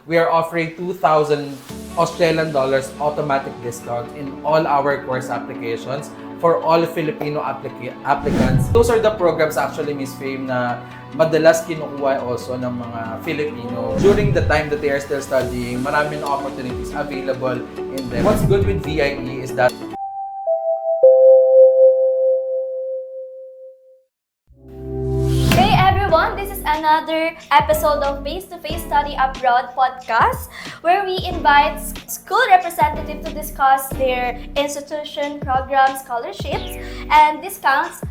we are offering 2,000 Australian dollars automatic discount in all our course applications for all Filipino applicants. Those are the programs actually, Miss Fame, na madalas kinukuha also ng mga Filipino. During the time that they are still studying, maraming opportunities available in them. What's good with VIE is that this is another episode of Face-to-Face Study Abroad podcast, where we invite school representatives to discuss their institution, programs, scholarships, and discounts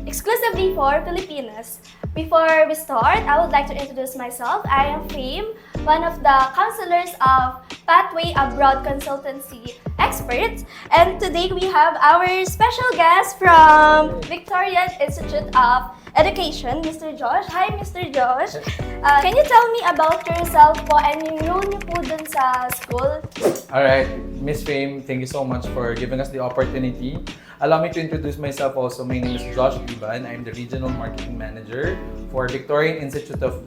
exclusively for Filipinos. Before we start, I would like to introduce myself. I am Fame, one of the counselors of Pathway Abroad Consultancy Experts, and today we have our special guest from Victorian Institute of Education, Mr. Josh. Hi, Mr. Josh. Can you tell me about yourself po and yung role niyo po dun sa school? Alright, Miss Fame, thank you so much for giving us the opportunity. Allow me to introduce myself also. My name is Josh Iban. I'm the Regional Marketing Manager for Victorian Institute of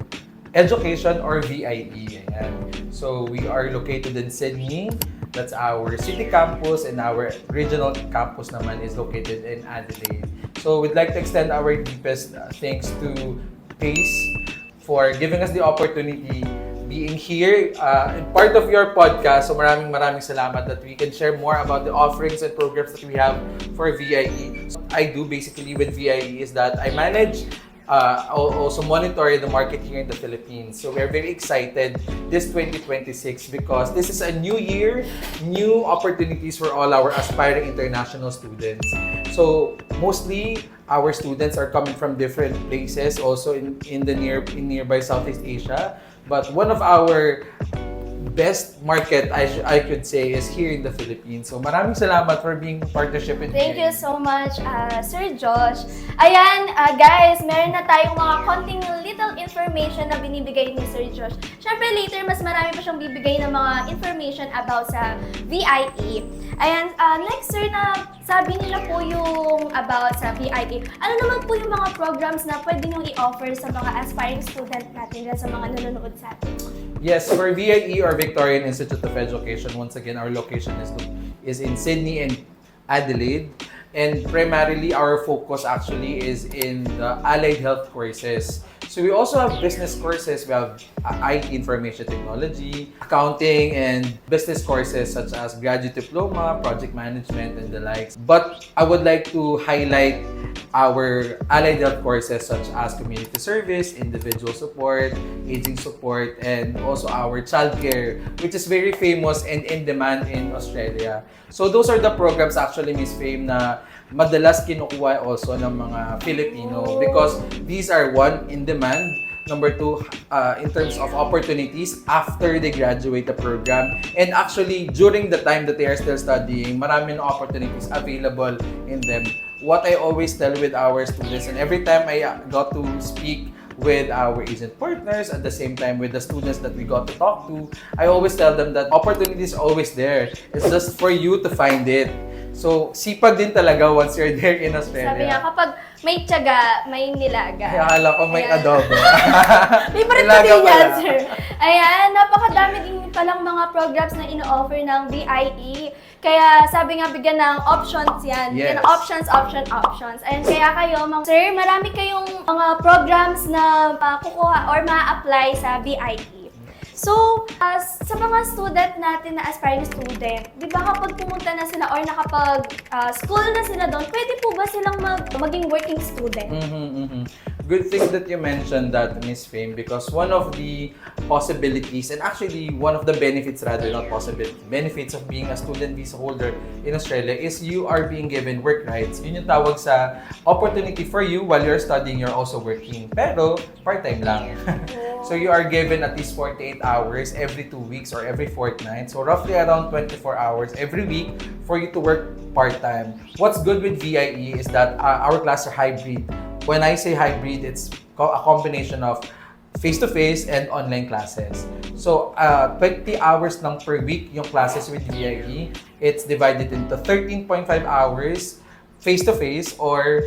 Education or VIE. Ayan. So we are located in Sydney. That's our city campus, and our regional campus naman is located in Adelaide. So we'd like to extend our deepest thanks to PACE for giving us the opportunity being here and part of your podcast. So maraming salamat that we can share more about the offerings and programs that we have for VIE. So I do basically with VIE is that I manage also monitor the market here in the Philippines. So we're very excited this 2026 because this is a new year, new opportunities for all our aspiring international students. So mostly our students are coming from different places, also in nearby Southeast Asia. But one of our best market, I could say, is here in the Philippines. So maraming salamat for being partnership with Thank you so much, Sir Josh. Ayan, guys, meron na tayong mga konting little information na binibigay ni Sir Josh. Siyempre, later, mas marami pa siyang bibigay ng mga information about sa VIE. Ayan, next, sir, na sabi nila po yung about sa VIE. Ano naman po yung mga programs na pwede nyo i-offer sa mga aspiring student natin sa mga nanonood sa atin? Yes, for VIE or Victorian Institute of Education, once again, our location is in Sydney and Adelaide. And primarily, our focus actually is in the allied health courses. So we also have business courses. We have IT, information technology, accounting, and business courses such as graduate diploma, project management, and the likes. But I would like to highlight our allied health courses such as community service, individual support, aging support, and also our childcare, which is very famous and in demand in Australia. So those are the programs actually, Miss Fame, na madalas kinukuha also ng mga Filipino because these are one, in demand, number two, in terms of opportunities after they graduate the program, and actually during the time that they are still studying, maraming opportunities available in them. What I always tell with our students, and every time I got to speak with our agent partners, at the same time with the students that we got to talk to, I always tell them that opportunity is always there. It's just for you to find it. So, sipag din talaga once you're there in Australia. Sabi nga, kapag may tiyaga, may nilaga. Ay, akala ko may adobo. Favorite ko din yan, sir. Ayan, napakadami din palang mga programs na ino-offer ng VIE. Kaya sabi nga, bigyan ng options yan. Yes. Bigyan ng options. Ayan, kaya kayo, sir, marami kayong mga programs na kukuha or ma-apply sa VIE. So, sa mga student natin na aspiring student, di ba kapag pumunta na sila or nakapag-school na sila doon, pwede po ba silang maging working student? Good thing that you mentioned that, Miss Fame, because one of the possibilities, and actually one of the benefits rather, not possibility, benefits of being a student visa holder in Australia is you are being given work rights. Yun yung tawag sa opportunity for you while you're studying, you're also working. Pero, part-time lang. So you are given at least 48 hours every 2 weeks or every fortnight. So roughly around 24 hours every week for you to work part-time. What's good with VIE is that our classes are hybrid. When I say hybrid, it's a combination of face-to-face and online classes. So 20 hours lang per week yung classes with VIE. It's divided into 13.5 hours face-to-face or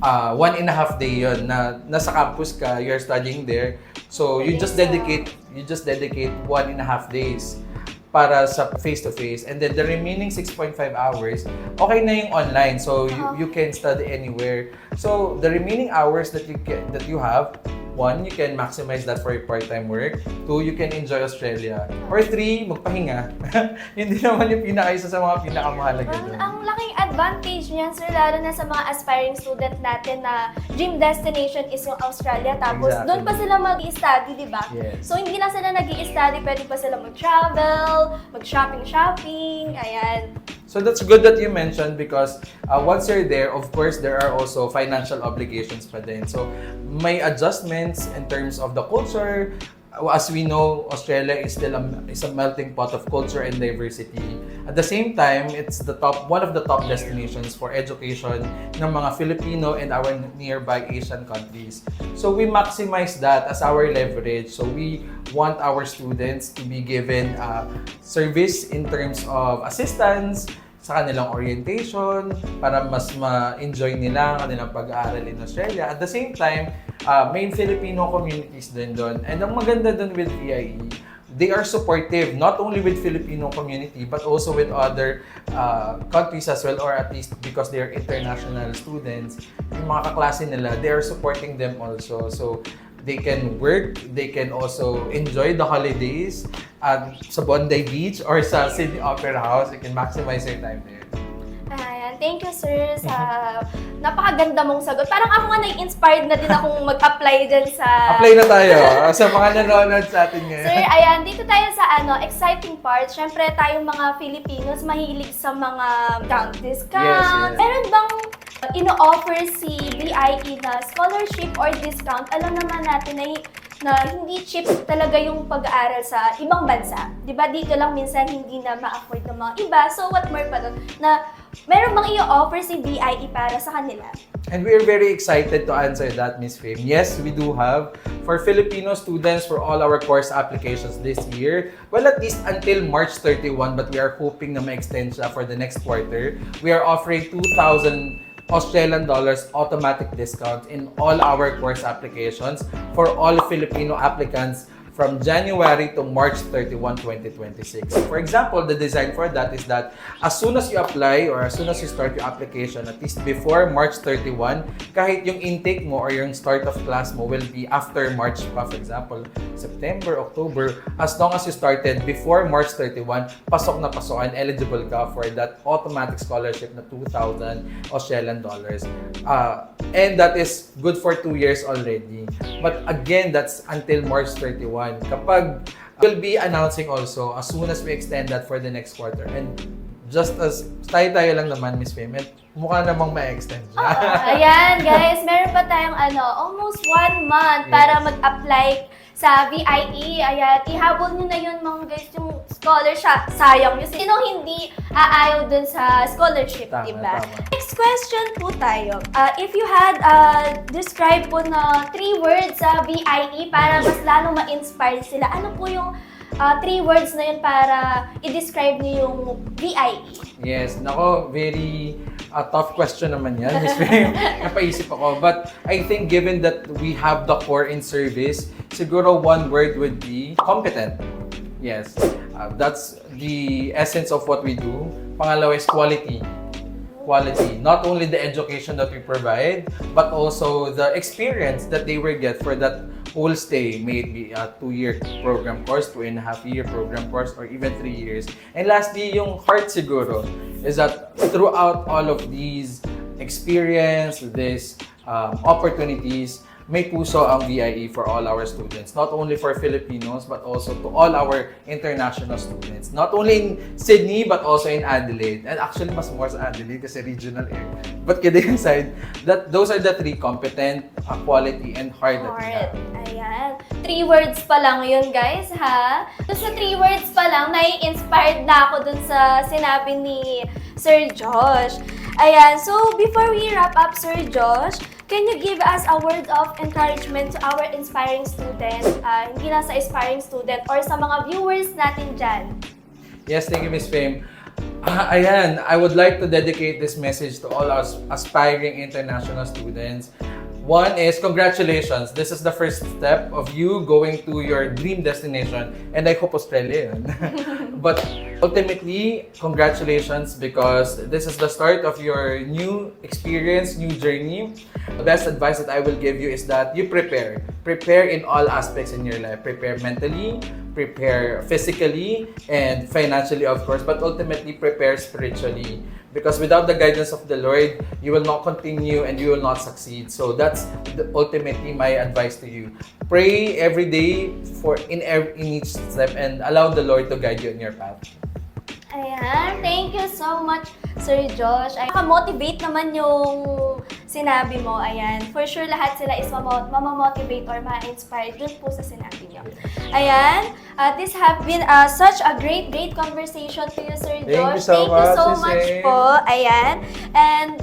1.5 day yun na nasa campus ka, you're studying there. So you just dedicate 1.5 days para sa face-to-face, and then the remaining 6.5 hours, okay na yung online. So you can study anywhere. So the remaining hours that you have, 1, you can maximize that for your part-time work. 2, you can enjoy Australia. Or 3, magpahinga. Hindi naman yung isa sa mga pinakamahalaga doon. Ang laking advantage niyan, sir, lalo na sa mga aspiring student natin na dream destination is yung Australia. Tapos doon pa sila mag-i-study, di ba? Yes. So hindi na sila nag-i-study, pwede pa sila mag-travel, mag-shopping, ayan. So that's good that you mentioned, because once you're there, of course, there are also financial obligations pa din. So may adjustments in terms of the culture. As we know, Australia is still a melting pot of culture and diversity. At the same time, it's one of the top destinations for education ng mga Filipino and our nearby Asian countries. So we maximize that as our leverage. So we want our students to be given service in terms of assistance sa kanilang orientation para mas ma-enjoy nila ang kanilang pag-aaral in Australia. At the same time, main Filipino communities din doon. And ang maganda doon with VIE, they are supportive not only with Filipino community but also with other countries as well, or at least because they are international students. Yung mga kaklase nila, they are supporting them also. So they can work, they can also enjoy the holidays sa Bondi Beach or sa Sydney Opera House. You can maximize your time there. Ayan, thank you, sir, sa napakaganda mong sagot. Parang ako nga na-inspired na din akong mag-apply dyan sa... Apply na tayo sa mga nanonood sa atin ngayon. Sir, ayan, dito tayo sa exciting part. Siyempre, tayong mga Filipinos mahilig sa mga discount. Yes. Meron bang ino-offer si VIE na scholarship or discount? Alam naman natin na hindi cheap talaga yung pag-aaral sa ibang bansa. Di ba dito lang minsan hindi na ma-afford ng mga iba. So what more pa doon? Na meron bang i-offer si VIE para sa kanila? And we are very excited to answer that, Ms. Fame. Yes, we do have. For Filipino students, for all our course applications this year, well, at least until March 31, but we are hoping na ma-extend siya for the next quarter. We are offering 2,000 Australian dollars automatic discount in all our course applications for all Filipino applicants from January to March 31, 2026. For example, the design for that is that as soon as you apply or as soon as you start your application, at least before March 31, kahit yung intake mo or yung start of class mo will be after March pa, for example, September, October, as long as you started before March 31, pasok na pasok and eligible ka for that automatic scholarship na 2,000 Australian dollars. And that is good for 2 years already. But again, that's until March 31. Kapag we'll be announcing also as soon as we extend that for the next quarter. And just as tayo lang naman, Miss Fame, mukha namang ma-extend siya. Ayan, guys, meron pa tayong almost 1 month para mag-apply sa VIE. Ayan, ihabol nyo na yun mga guys, yung scholarship. Sayang yun. Sino hindi aayaw dun sa scholarship, diba? Next question po tayo. If you had describe po na 3 words sa VIE para mas lalong ma-inspire sila, ano po yung 3 words na yun para i-describe niyo yung VIE? Yes, nako, very tough question naman yan. Napaisip ako. But I think given that we have the core in service, siguro 1 word would be competent. Yes, that's the essence of what we do. Pangalawa is quality. Quality. Not only the education that we provide, but also the experience that they will get for that whole stay, may it be a 2-year program course, 2.5-year program course, or even 3 years. And lastly, yung heart siguro is that throughout all of these experience, these opportunities, may puso ang VIE for all our students. Not only for Filipinos, but also to all our international students. Not only in Sydney, but also in Adelaide. And actually, mas more sa Adelaide kasi regional area. But kidding aside, those are the 3: competent, quality, and heart that we have. Ayan. 3 words pa lang yun, guys, ha? So, sa 3 words pa lang, nai-inspired na ako dun sa sinabi ni Sir Josh. Ayan. So, before we wrap up, Sir Josh, can you give us a word of encouragement to our inspiring student, hindi lang sa aspiring student or sa mga viewers natin dyan? Yes, thank you, Ms. Fame. Ayan, I would like to dedicate this message to all our aspiring international students. One is congratulations. This is the first step of you going to your dream destination, and I hope Australia yun. But ultimately, congratulations because this is the start of your new experience, new journey. The best advice that I will give you is that you prepare. Prepare in all aspects in your life. Prepare mentally, prepare physically, and financially, of course, but ultimately prepare spiritually. Because without the guidance of the Lord, you will not continue and you will not succeed. So that's ultimately my advice to you. Pray every day in each step and allow the Lord to guide you in your path. Ayan, thank you so much, Sir Josh. Ay, motivate naman yung sinabi mo. Ayan, for sure lahat sila is mamamotivate or ma-inspire dun po sa sinabi niyo. Ayan, this have been such a great conversation to you, Sir Josh. Thank you so much po. Ayan, and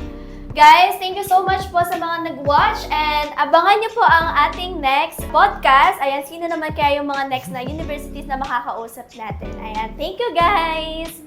guys, thank you so much po sa mga nag-watch and abangan niyo po ang ating next podcast. Ayan, sino naman kaya yung mga next na universities na makakausap natin. Ayan, thank you guys!